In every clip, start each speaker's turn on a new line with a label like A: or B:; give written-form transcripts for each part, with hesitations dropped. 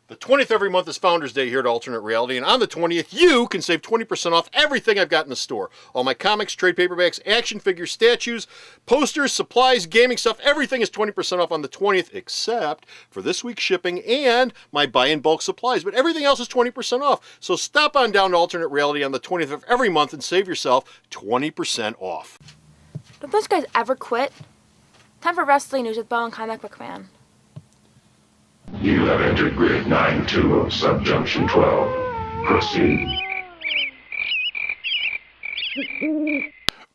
A: The 20th every month is Founders Day here at Alternate Reality, and on the 20th, you can save 20% off everything I've got in the store. All my comics, trade paperbacks, action figures, statues, posters, supplies, gaming stuff, everything is 20% off on the 20th, except for this week's shipping and my buy-in-bulk supplies, but everything else is 20% off. So stop on down to Alternate Reality on the 20th of every month and save yourself 20% off.
B: Don't those guys ever quit? Time for wrestling news with Bo and Comicbookman.
C: You have entered grid 9-2 of subjunction 12. Proceed.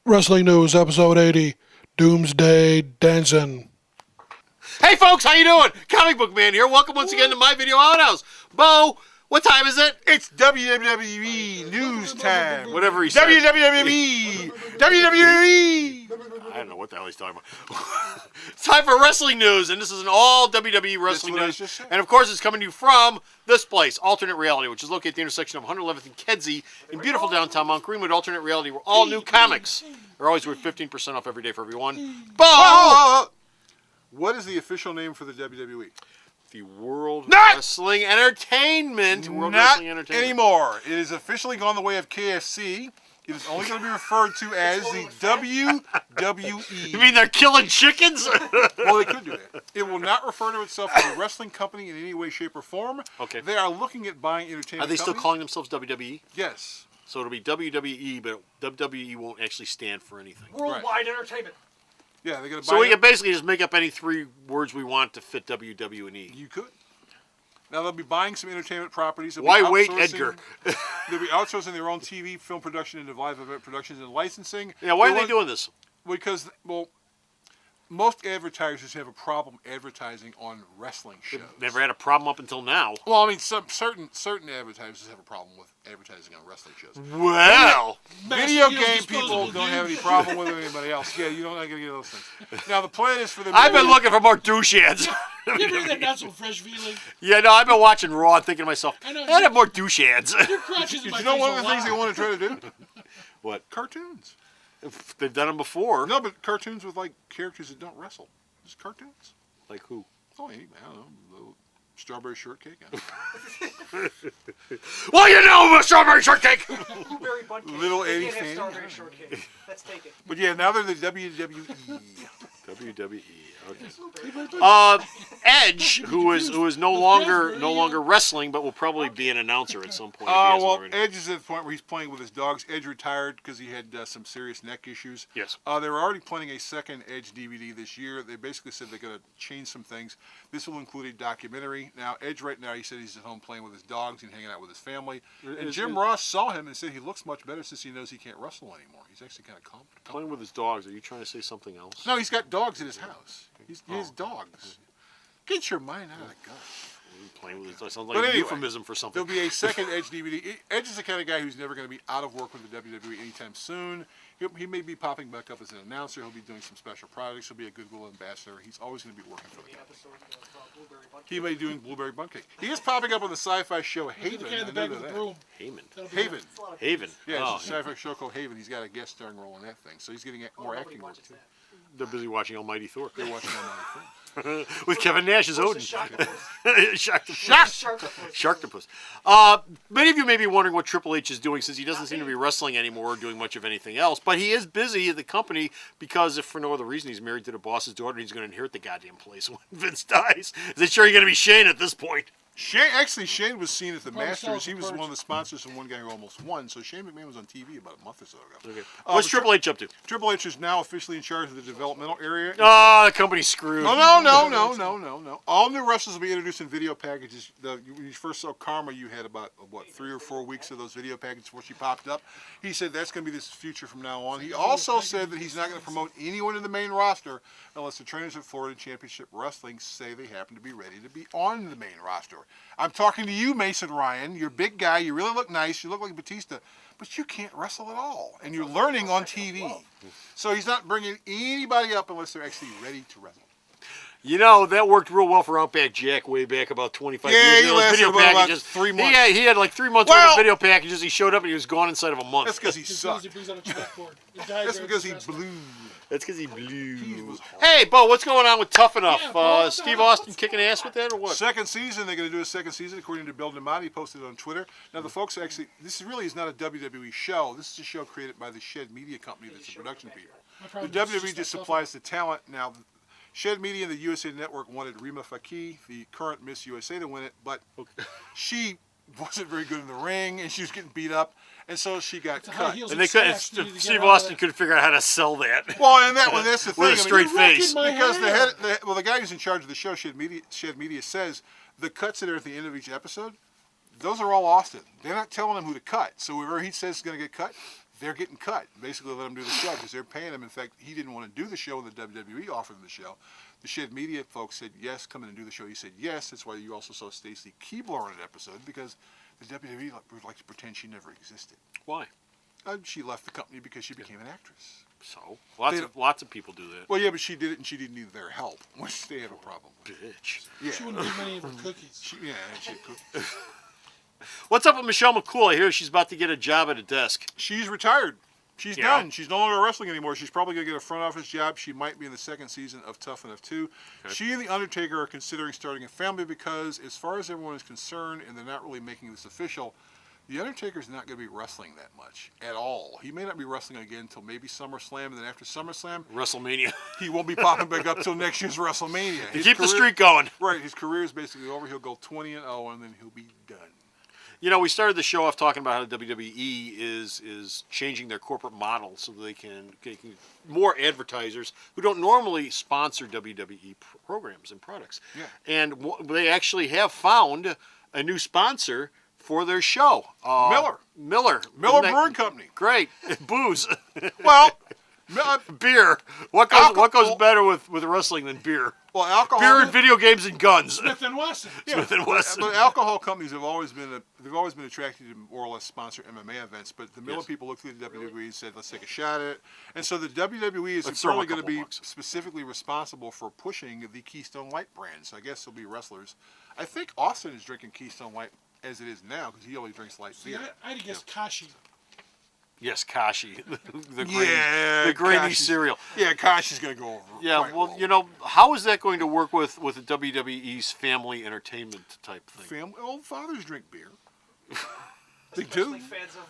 D: Wrestling News, Episode 80, Doomsday Dancing.
A: Hey folks, how you doing? Comic Book Man here. Welcome once again to my video Outhouse. Bo, what time is it?
E: It's WWE news time.
A: Whatever he said.
E: WWE! WWE!
A: I don't know what the hell he's talking about. It's time for wrestling news, and this is an all WWE wrestling news. And of course, it's coming to you from this place, Alternate Reality, which is located at the intersection of 111th and Kedzie in beautiful downtown Mount Greenwood. Alternate Reality, where all new comics are always worth 15% off every day for everyone. Bo!
E: What is the official name for the WWE?
A: The World Wrestling Entertainment. World Wrestling Entertainment.
E: Anymore. It is officially gone the way of KFC. It is only going to be referred to as the WWE.
A: You mean they're killing chickens?
E: Well, they could do that. It will not refer to itself as a wrestling company in any way, shape, or form.
A: Okay.
E: They are looking at buying entertainment
A: Are they still
E: companies.
A: calling themselves WWE?
E: Yes.
A: So it'll be WWE, but WWE won't actually stand for anything.
F: Worldwide entertainment.
E: Yeah, they're going to buy
A: So we
E: it.
A: can basically just make up any three words we want to fit WWE and E.
E: You could. Now they'll be buying some entertainment properties. They'll
A: Why
E: be
A: wait,
E: outsourcing-
A: Edgar?
E: They'll be outsourcing their own TV, film production, and live event productions and licensing.
A: Yeah, why are they doing this?
E: Because, well, most advertisers have a problem advertising on wrestling shows.
A: Never had a problem up until now.
E: Well, I mean, some certain advertisers have a problem with advertising on wrestling shows.
A: Well,
E: Video game people don't have any problem with anybody else. Yeah, you don't get those things. Now the plan is for them.
A: I've been looking for more douche ads.
F: You ever hear that not so fresh feeling?
A: Yeah, no, I've been watching Raw and thinking to myself,
F: I know,
A: I'd have more douche ads.
F: Your crotch is in
E: Did
F: my
E: you know
F: face
E: one
F: a
E: of the things
F: lot.
E: they want to try to do?
A: What?
E: Cartoons.
A: They've done them before.
E: No, but cartoons with like characters that don't wrestle. Just cartoons.
A: Like who?
E: Oh, I don't know. Little strawberry shortcake.
A: Well, you know, Strawberry Shortcake!
F: Blueberry bun cake.
E: Little
F: They
E: Eddie
F: can't have
E: Fan.
F: strawberry shortcake. Let's take it.
E: But yeah, now they're the WWE.
A: WWE. Okay. Edge, who is no longer wrestling, but will probably be an announcer at some point. If he hasn't
E: Well,
A: already.
E: Edge is at the point where he's playing with his dogs. Edge retired because he had some serious neck issues.
A: Yes.
E: They were already planning a second Edge DVD this year. They basically said they're going to change some things. This will include a documentary. Now, Edge right now, he said he's at home playing with his dogs and hanging out with his family. And Jim Ross saw him and said he looks much better since he knows he can't wrestle anymore. He's actually kind of calm.
A: Playing with his dogs. Are you trying to say something else?
E: No, he's got dogs at his house. He has dogs. Get your mind out of the gut.
A: Playing with his dogs. Sounds
E: But
A: like a
E: anyway,
A: euphemism for something.
E: There'll be a second Edge DVD. Edge is the kind of guy who's never going to be out of work with the WWE anytime soon. He may be popping back up as an announcer. He'll be doing some special projects. He'll be a goodwill ambassador. He's always going to be working for the company. He may be doing Blueberry Bun Cake. He is popping up on the sci-fi show Haven.
F: The guy in the
E: I
F: back
E: know
F: of the
E: that.
F: broom.
A: Haven.
E: Haven. Yeah,
A: Oh,
E: it's a sci-fi show called Haven. He's got a guest starring role in that thing. So he's getting more acting work too.
A: They're busy watching Almighty Thor.
E: They're watching that
A: With Kevin Nash as Odin.
F: Sharktopus.
A: Sharktopus. Many of you may be wondering what Triple H is doing since he doesn't seem to be wrestling anymore or doing much of anything else. But he is busy at the company because, if for no other reason, he's married to the boss's daughter and he's going to inherit the goddamn place when Vince dies. Is it sure you're going to be Shane at this point?
E: Shane was seen at the
F: Probably
E: Masters.
F: sells
E: He was
F: the
E: one of the sponsors from One Guy Who Almost Won. So Shane McMahon was on TV about a month or so ago.
A: Okay. What's Triple H up to?
E: Triple H is now officially in charge of the developmental area.
A: Oh, the company's screwed.
E: Oh, no. All new wrestlers will be introduced in video packages. When you first saw Karma, you had about, 3 or 4 weeks of those video packages before she popped up. He said that's going to be this future from now on. He also said that he's not going to promote anyone in the main roster unless the trainers at Florida Championship Wrestling say they happen to be ready to be on the main roster. I'm talking to you, Mason Ryan. You're a big guy. You really look nice. You look like Batista. But you can't wrestle at all. And you're learning on TV. So he's not bringing anybody up unless they're actually ready to wrestle.
A: You know, that worked real well for Outback Jack way back about 25 years
E: Yeah,
A: ago.
E: he
A: Those
E: lasted
A: video
E: about
A: packages.
E: 3 months.
A: He had like 3 months worth of video packages. He showed up and he was gone inside of a month.
E: That's because he
F: As soon as
E: sucked.
F: he brings out a chalkboard.
E: That's because he blew.
A: That's because he blew.
E: was
A: Hey, Bo, what's going on with Tough Enough?
F: Yeah, Bo, what the
A: Steve
F: hell?
A: Austin kicking ass with that or what?
E: Second season, they're going to do a second season, according to Bill DeMott. He posted it on Twitter. Now, the folks actually, this really is not a WWE show. This is a show created by the Shed Media Company that's the production people. The WWE just supplies the talent. Now, Shed Media and the USA Network wanted Rima Fakih, the current Miss USA, to win it, but she wasn't very good in the ring, and she was getting beat up, and so she got cut.
A: And they couldn't. Steve Austin couldn't figure out how to sell that.
E: Well, and that's the thing.
A: With a straight face.
E: Because the guy who's in charge of the show, Shed Media, says the cuts that are at the end of each episode, those are all Austin. They're not telling him who to cut. So whoever he says is going to get cut, they're getting cut. Basically, let him do the show because they're paying him. In fact, he didn't want to do the show when the WWE offered him the show. The Shed Media folks said, yes, come in and do the show. He said, yes. That's why you also saw Stacy Keibler on an episode, because the WWE would like to pretend she never existed.
A: Why?
E: She left the company because she became an actress.
A: So lots of people do that.
E: Well, yeah, but she did it, and she didn't need their help, which they have a problem with.
A: Bitch.
E: Yeah.
F: She wouldn't eat many of her cookies.
E: She cooked.
A: What's up with Michelle McCool? I hear she's about to get a job at a desk.
E: She's retired. She's
A: Yeah.
E: done. She's no longer wrestling anymore. She's probably going to get a front office job. She might be in the second season of Tough Enough 2.
A: Okay.
E: She and The Undertaker are considering starting a family because, as far as everyone is concerned, and they're not really making this official, The Undertaker's not going to be wrestling that much at all. He may not be wrestling again until maybe SummerSlam, and then after SummerSlam,
A: WrestleMania.
E: he won't be popping back up till next year's WrestleMania.
A: To keep the streak going.
E: Right, his career is basically over. He'll go 20-0, and then he'll be done.
A: You know, we started the show off talking about how WWE is changing their corporate model so they can more advertisers who don't normally sponsor WWE programs and products.
E: Yeah.
A: And they actually have found a new sponsor for their show. Miller
E: Brewing Company.
A: Great. Booze.
E: Well,
A: beer. What goes better with wrestling than beer?
E: well, alcohol.
A: Beer and video games and guns.
F: Smith and Wesson.
A: Smith and Wesson.
E: But alcohol companies have always been attracted to more or less sponsor MMA events. But the Miller people looked through the WWE and said, "Let's take a shot at it." And so the WWE is
A: Let's throw 'em a
E: probably going to
A: couple
E: be
A: bucks.
E: specifically responsible for pushing the Keystone Light brand. So I guess they'll be wrestlers. I think Austin is drinking Keystone Light as it is now because he only drinks light beer.
F: I'd guess Kashi.
A: Yes, Kashi. the
E: Yeah,
A: grainy
E: Kashi's-
A: cereal.
E: Yeah, Kashi's going to go over.
A: Yeah,
E: quite
A: well, you know, how is that going to work with the WWE's family entertainment type thing?
E: Family, old fathers drink beer. They do.
F: Fans of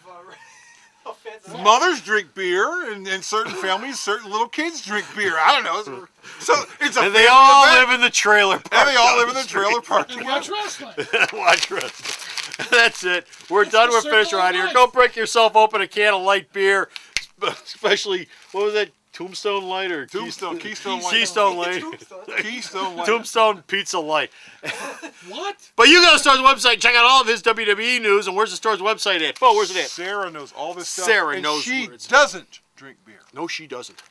E: Mothers drink beer, and in certain families, certain little kids drink beer. I don't know. So it's a
A: And they
E: family
A: all
E: event,
A: live in the trailer park.
E: and they all
A: down
E: live in the trailer park.
F: and watch wrestling.
A: Watch wrestling. That's it. We're done.
F: the
A: We're finished
F: circle
A: around
F: of
A: here.
F: life.
A: Go break yourself open a can of light beer, especially what was that? Tombstone Light or
E: Keystone Light.
A: Keystone Light.
E: Keystone Light.
A: Tombstone Pizza Light.
F: What?
A: But you go to the store's website, check out all of his WWE news, and where's the store's website at? Bo, where's it at?
E: Sarah knows all this stuff.
A: Sarah
E: and
A: knows
E: she
A: where it's at.
E: doesn't drink beer.
A: No, she doesn't.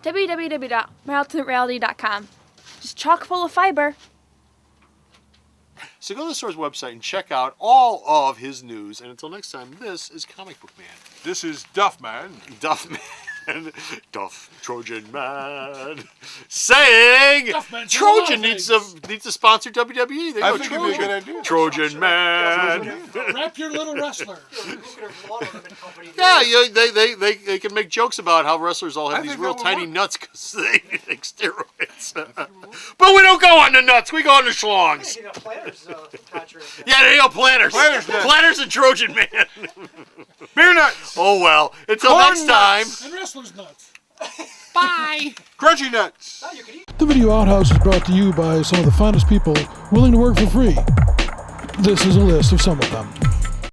B: www.marathonreality.com. Just chock full of fiber.
A: So go to the store's website and check out all of his news. And until next time, this is Comic Book Man.
E: This is Duff Man.
A: Duff Man. Duff Trojan Man. Saying
F: Duff Man,
A: Trojan
F: do a lot of
A: needs to sponsor WWE. There you
E: I
A: go,
E: think it'd be a good idea.
A: Trojan Man.
F: Wrap your little wrestler.
A: Yeah, they can make jokes about how wrestlers all have
E: I
A: these
E: think
A: real
E: that would
A: tiny
E: work.
A: nuts because they take steroids. But we don't go on the nuts. We go on the schlongs. Yeah, there you go, planners.
E: Planners, man.
A: Planners and Trojan Man.
E: Beer nuts.
A: Oh, well. Until
E: Corn
A: next time.
F: And wrestler's nuts.
A: Bye.
E: Crunchy nuts.
D: The Video Outhouse is brought to you by some of the finest people willing to work for free. This is a list of some of them.